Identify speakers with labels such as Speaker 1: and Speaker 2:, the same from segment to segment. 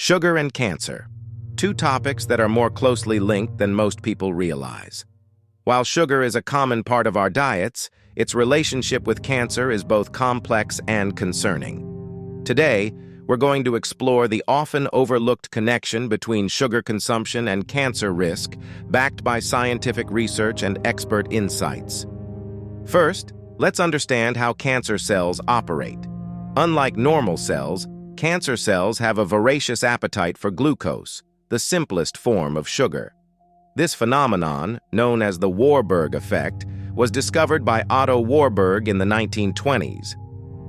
Speaker 1: Sugar and cancer, two topics that are more closely linked than most people realize. While sugar is a common part of our diets, its relationship with cancer is both complex and concerning. Today, we're going to explore the often overlooked connection between sugar consumption and cancer risk, backed by scientific research and expert insights. First, let's understand how cancer cells operate. Unlike normal cells, cancer cells have a voracious appetite for glucose, the simplest form of sugar. This phenomenon, known as the Warburg effect, was discovered by Otto Warburg in the 1920s.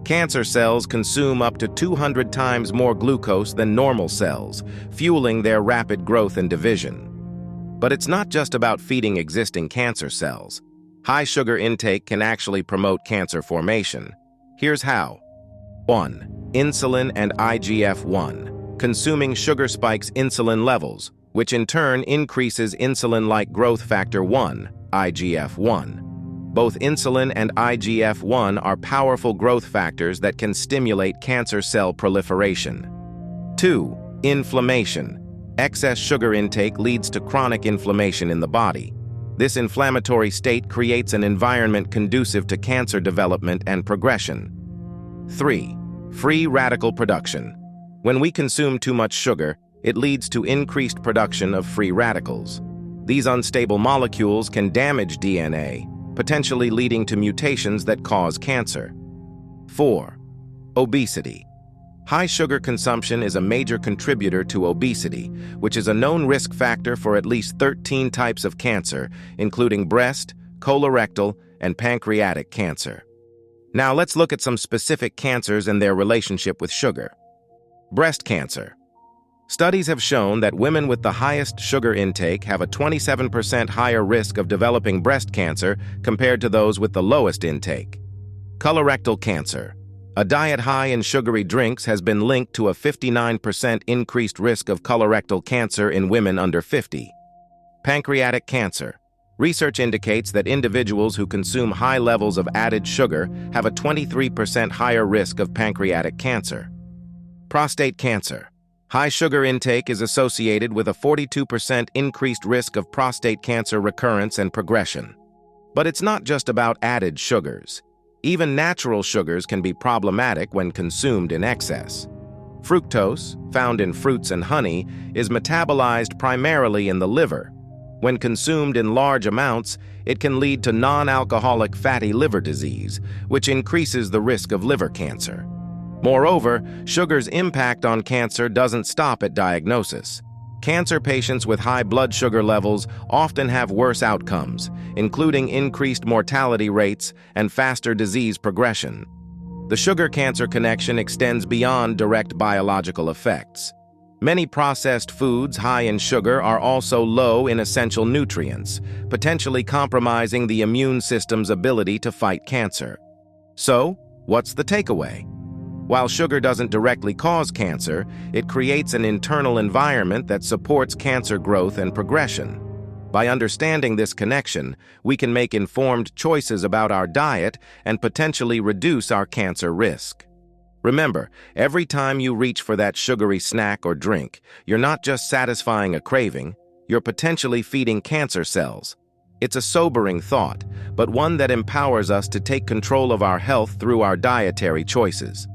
Speaker 1: Cancer cells consume up to 200 times more glucose than normal cells, fueling their rapid growth and division. But it's not just about feeding existing cancer cells. High sugar intake can actually promote cancer formation. Here's how. 1. Insulin and IGF-1. Consuming sugar spikes insulin levels, which in turn increases insulin-like growth factor 1, IGF-1. Both insulin and IGF-1 are powerful growth factors that can stimulate cancer cell proliferation. 2. Inflammation. Excess sugar intake leads to chronic inflammation in the body. This inflammatory state creates an environment conducive to cancer development and progression. 3. Free radical production. When we consume too much sugar, it leads to increased production of free radicals. These unstable molecules can damage DNA, potentially leading to mutations that cause cancer. 4. Obesity. High sugar consumption is a major contributor to obesity, which is a known risk factor for at least 13 types of cancer, including breast, colorectal, and pancreatic cancer. Now let's look at some specific cancers and their relationship with sugar. Breast cancer. Studies have shown that women with the highest sugar intake have a 27% higher risk of developing breast cancer compared to those with the lowest intake. Colorectal cancer. A diet high in sugary drinks has been linked to a 59% increased risk of colorectal cancer in women under 50. Pancreatic cancer. Research indicates that individuals who consume high levels of added sugar have a 23% higher risk of pancreatic cancer. Prostate cancer. High sugar intake is associated with a 42% increased risk of prostate cancer recurrence and progression. But it's not just about added sugars. Even natural sugars can be problematic when consumed in excess. Fructose, found in fruits and honey, is metabolized primarily in the liver. When consumed in large amounts, it can lead to non-alcoholic fatty liver disease, which increases the risk of liver cancer. Moreover, sugar's impact on cancer doesn't stop at diagnosis. Cancer patients with high blood sugar levels often have worse outcomes, including increased mortality rates and faster disease progression. The sugar-cancer connection extends beyond direct biological effects. Many processed foods high in sugar are also low in essential nutrients, potentially compromising the immune system's ability to fight cancer. So, what's the takeaway? While sugar doesn't directly cause cancer, it creates an internal environment that supports cancer growth and progression. By understanding this connection, we can make informed choices about our diet and potentially reduce our cancer risk. Remember, every time you reach for that sugary snack or drink, you're not just satisfying a craving, you're potentially feeding cancer cells. It's a sobering thought, but one that empowers us to take control of our health through our dietary choices.